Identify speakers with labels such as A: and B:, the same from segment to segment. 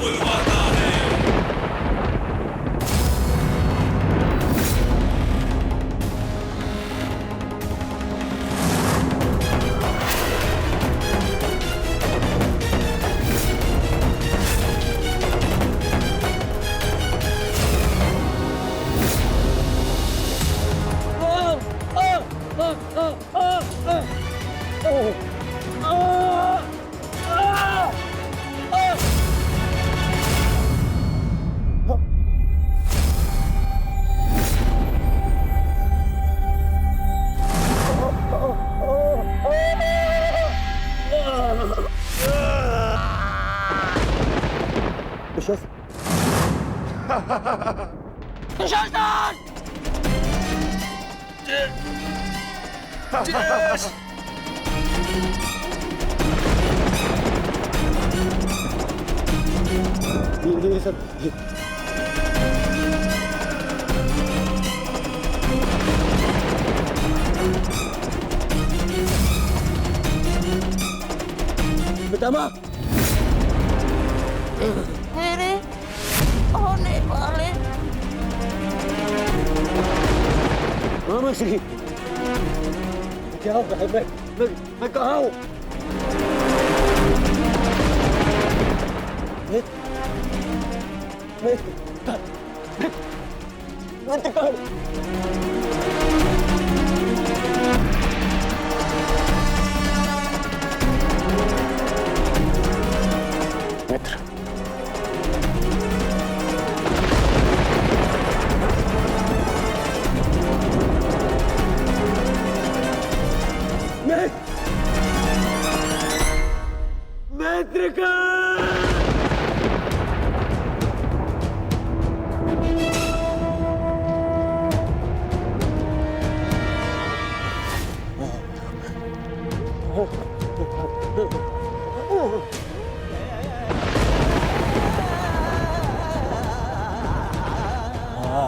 A: बुलवाता है।
B: दुशासन!
C: ये सब पितामह
B: मेरे होने वाले
C: मामा श्री क्या हो रहा है? मैं कहाँ हूँ? मित्र मित्र का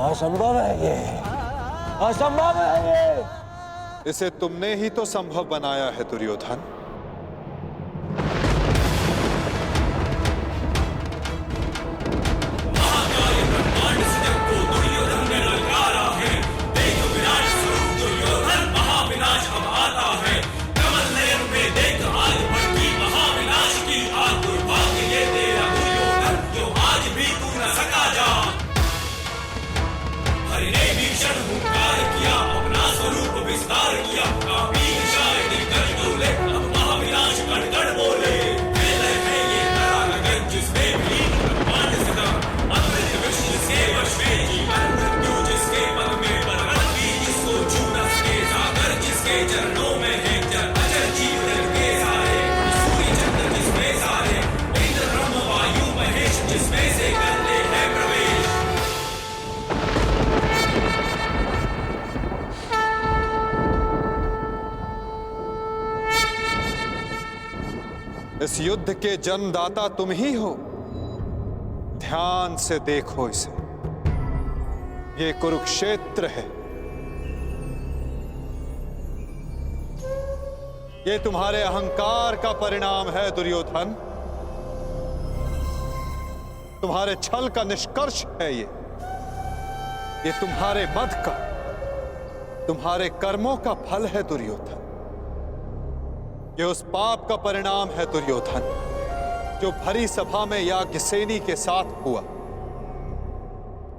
C: असंभव है ये, असंभव है ये।
D: इसे तुमने ही तो संभव बनाया है दुर्योधन। इस युद्ध के जन्मदाता तुम ही हो। ध्यान से देखो इसे, ये कुरुक्षेत्र है। ये तुम्हारे अहंकार का परिणाम है दुर्योधन। तुम्हारे छल का निष्कर्ष है ये तुम्हारे मद का, तुम्हारे कर्मों का फल है दुर्योधन। ये उस पाप का परिणाम है दुर्योधन जो भरी सभा में याज्ञसेनी के साथ हुआ।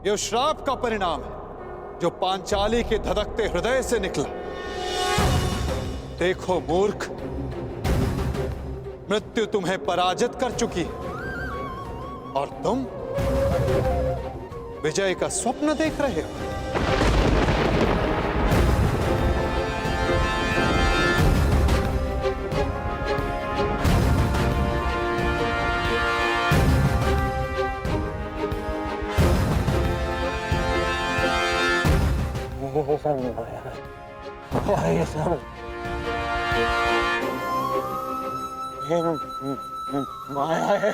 D: ये उस श्राप का परिणाम है जो पांचाली के धधकते हृदय से निकला। देखो मूर्ख, मृत्यु तुम्हें पराजित कर चुकी है और तुम विजय का स्वप्न देख रहे हो।
C: ये सब माया है।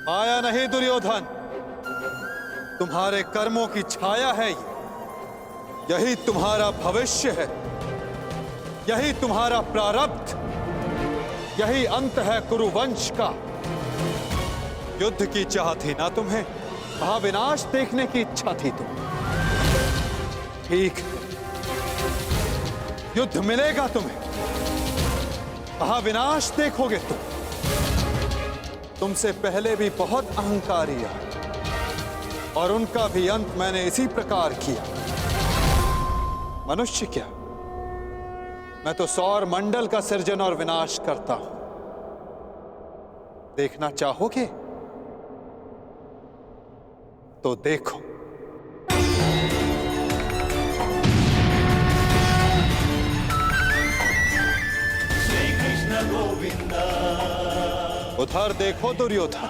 D: माया नहीं दुर्योधन, तुम्हारे कर्मों की छाया है ये। यही तुम्हारा भविष्य है, यही तुम्हारा प्रारब्ध, यही अंत है कुरुवंश का। युद्ध की चाह थी ना तुम्हें? महाविनाश देखने की इच्छा थी तुम्हें? ठीक है, युद्ध मिलेगा तुम्हें, महाविनाश देखोगे तुम। तुमसे पहले भी बहुत अहंकारी आए और उनका भी अंत मैंने इसी प्रकार किया। मनुष्य क्या, मैं तो सौर मंडल का सृजन और विनाश करता हूं। देखना चाहोगे तो देखो।
A: श्री कृष्ण गोविंद।
D: उधर देखो दुर्योधन।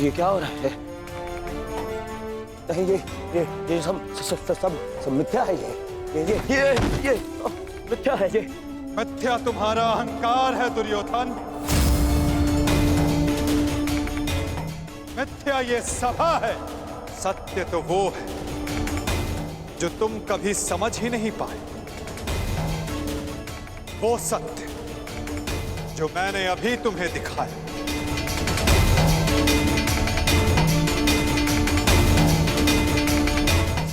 C: ये क्या हो रहा है? नहीं, ये सब मिथ्या है। ये मिथ्या है। ये
D: मिथ्या तुम्हारा अहंकार है दुर्योधन। मिथ्या ये सभा है। सत्य तो वो है जो तुम कभी समझ ही नहीं पाए। वो सत्य जो मैंने अभी तुम्हें दिखाया।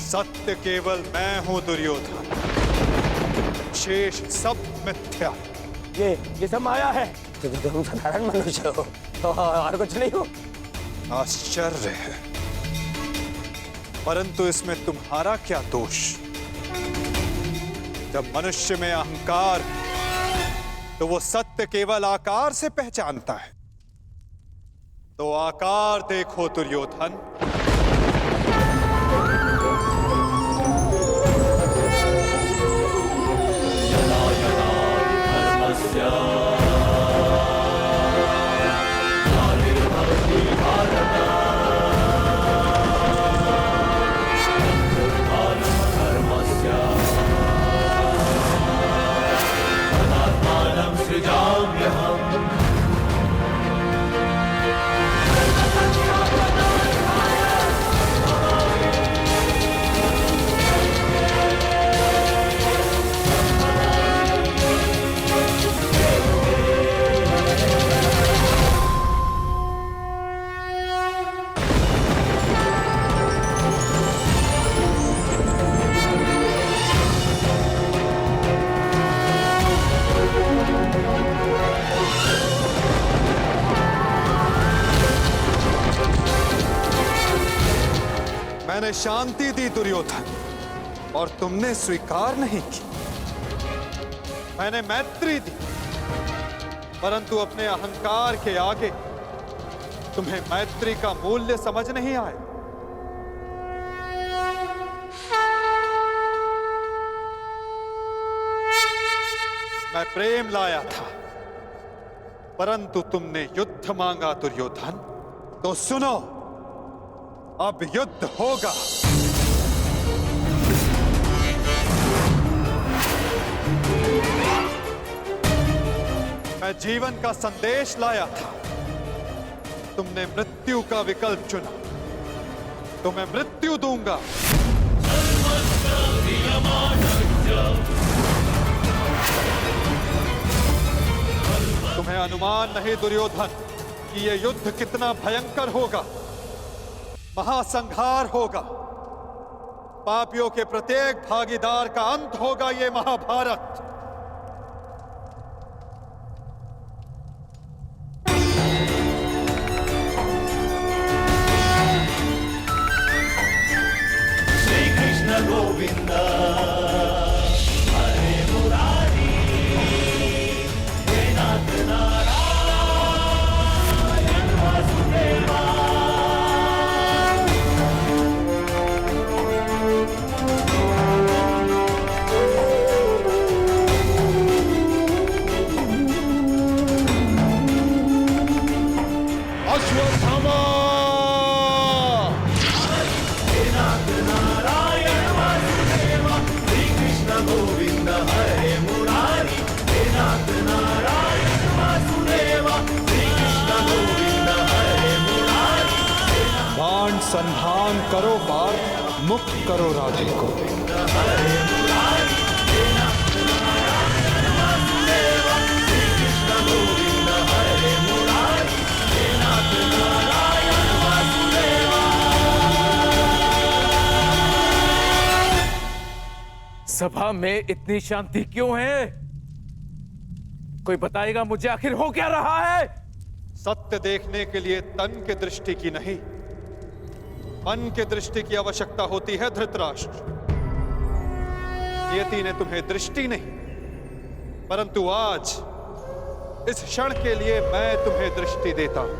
D: सत्य केवल मैं हूं दुर्योधन, शेष सब मिथ्या।
C: ये सब माया है। तुम साधारण मनुष्य हो और कुछ नहीं हो।
D: आश्चर्य है, परंतु इसमें तुम्हारा क्या दोष? जब मनुष्य में अहंकार तो वो सत्य केवल आकार से पहचानता है। तो आकार देखो दुर्योधन। मैंने शांति दी दुर्योधन और तुमने स्वीकार नहीं की। मैंने मैत्री दी परंतु अपने अहंकार के आगे तुम्हें मैत्री का मूल्य समझ नहीं आया। मैं प्रेम लाया था परंतु तुमने युद्ध मांगा दुर्योधन। तो सुनो, अब युद्ध होगा। मैं जीवन का संदेश लाया था, तुमने मृत्यु का विकल्प चुना, तो मैं मृत्यु दूंगा। तुम्हें अनुमान नहीं दुर्योधन कि यह युद्ध कितना भयंकर होगा। महासंहार होगा। पापियों के प्रत्येक भागीदार का अंत होगा ये महाभारत।
A: श्री कृष्ण गोविंद हरे मुरारी हे नाथ नारायण वासुदेवा।
D: अश्वत्थामा!
A: हे नाथ नारायण वासुदेवा। श्री कृष्ण गोविंद हरे मुरारी हे नाथ नारायण वासुदेवा। श्री कृष्ण गोविंद हरे मुरारी
D: बाण संधान करो पार्थ, मुक्त करो राधे को।
A: हरे मुरारी हे नाथ नारायण वासुदेवा। श्री कृष्ण गोविंद हरे मुरारी हे नाथ नारायण वासुदेवा।
E: सभा में इतनी शांति क्यों है? कोई बताएगा मुझे आखिर हो क्या रहा है?
D: सत्य देखने के लिए तन के दृष्टि की नहीं, मन के दृष्टि की आवश्यकता होती है धृतराष्ट्र। नियति ने तुम्हें दृष्टि नहीं, परंतु आज इस क्षण के लिए मैं तुम्हें दृष्टि देता हूं।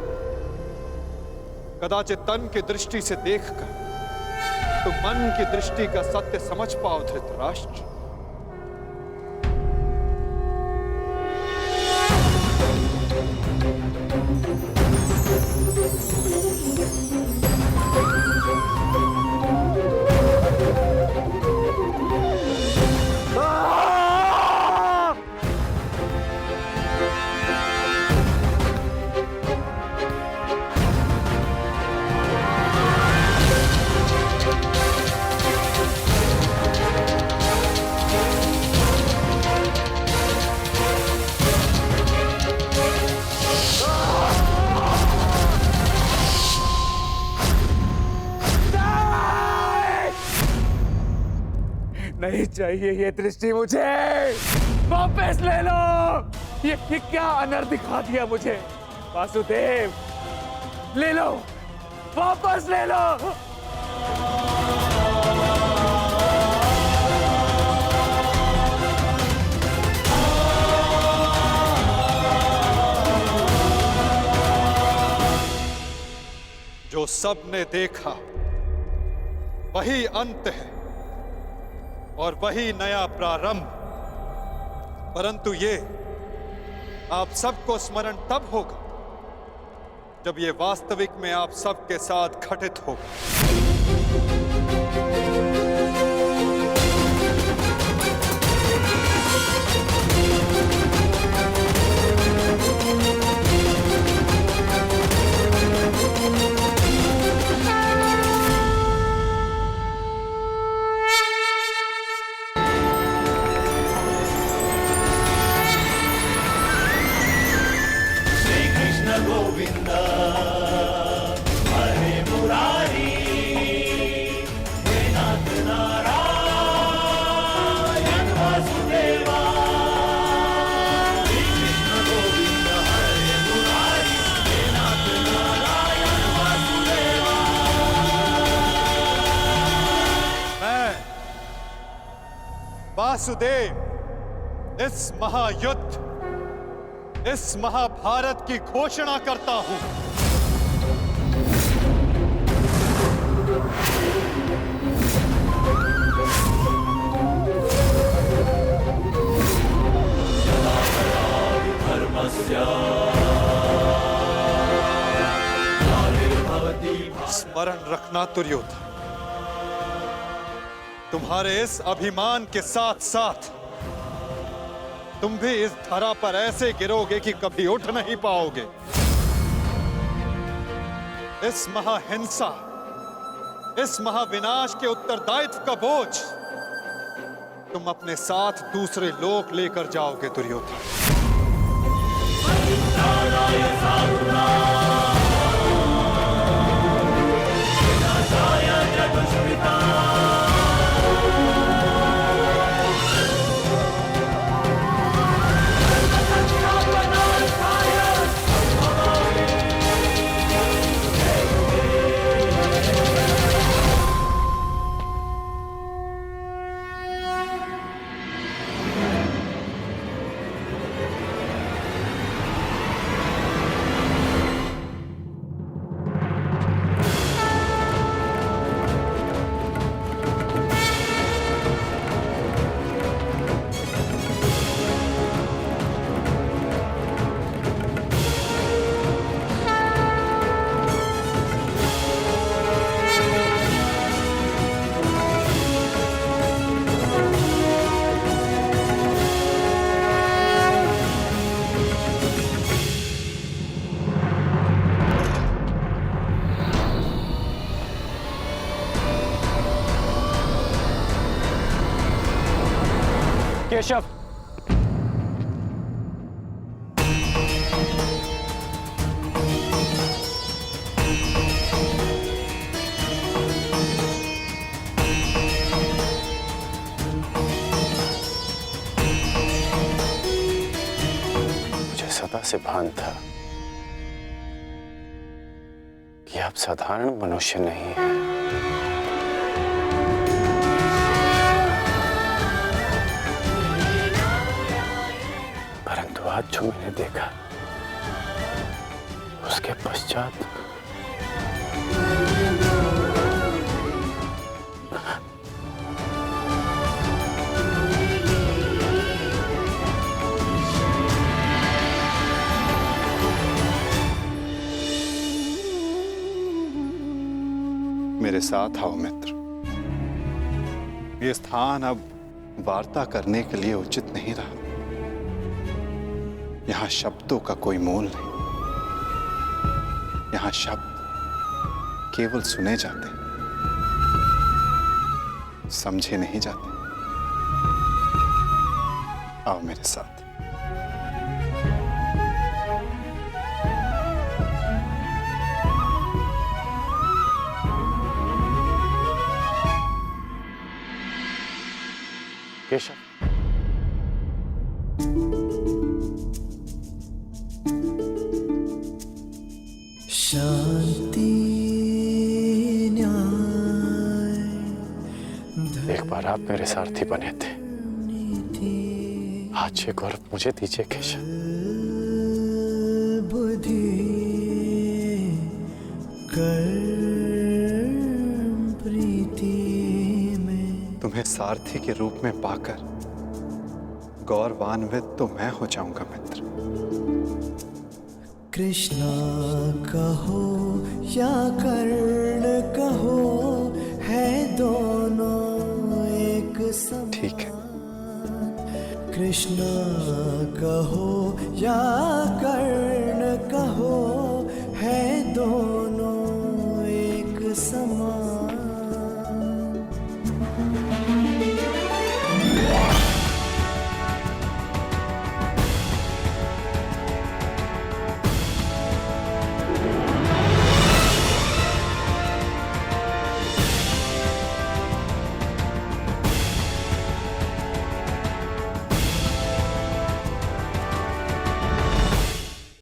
D: कदाचित तन की दृष्टि से देखकर तुम मन की दृष्टि का सत्य समझ पाओ धृतराष्ट्र।
E: नहीं चाहिए ये दृष्टि मुझे, वापस ले लो। ये क्या अनर्थ दिखा दिया मुझे? वासुदेव, ले लो, वापस ले लो।
D: जो सबने देखा वही अंत है और वही नया प्रारंभ। परंतु ये आप सबको स्मरण तब होगा जब ये वास्तविक में आप सबके साथ घटित होगा।
A: गोविंद हरे मुरारी हे नाथ नारायण वासुदेवा। श्री कृष्ण गोविंद हरे मुरारी हे नाथ नारायण वासुदेवा।
D: मैं वासुदेव इस महायुद्ध, इस महाभारत की घोषणा करता हूं। स्मरण रखना दुर्योधन, तुम्हारे इस अभिमान के साथ साथ तुम भी इस धरा पर ऐसे गिरोगे कि कभी उठ नहीं पाओगे। इस महाहिंसा, इस महाविनाश के उत्तरदायित्व का बोझ तुम अपने साथ दूसरे लोक लेकर जाओगे दुर्योधन।
C: केशव,
F: मुझे सदा से भान था कि आप साधारण मनुष्य नहीं हैं। परंतु आज जो मैंने देखा उसके पश्चात
D: मेरे साथ आओ मित्र। ये स्थान अब वार्ता करने के लिए उचित नहीं रहा। यहां शब्दों का कोई मोल नहीं। यहां शब्द केवल सुने जाते, समझे नहीं जाते। आओ मेरे साथ।
F: केशव,
A: शांति न्याय
F: एक बार आप मेरे सारथी बने थे, आज ये गौरव मुझे दीजिए केशव।
A: बुद्धि कर्म प्रीति में।
D: तुम्हें सारथी के रूप में पाकर गौरवान्वित तो मैं हो जाऊंगा मित्र।
A: कृष्णा कहो या कर्ण कहो, है दोनों एक समान।
D: ठीक है।
A: कृष्णा कहो या कर्ण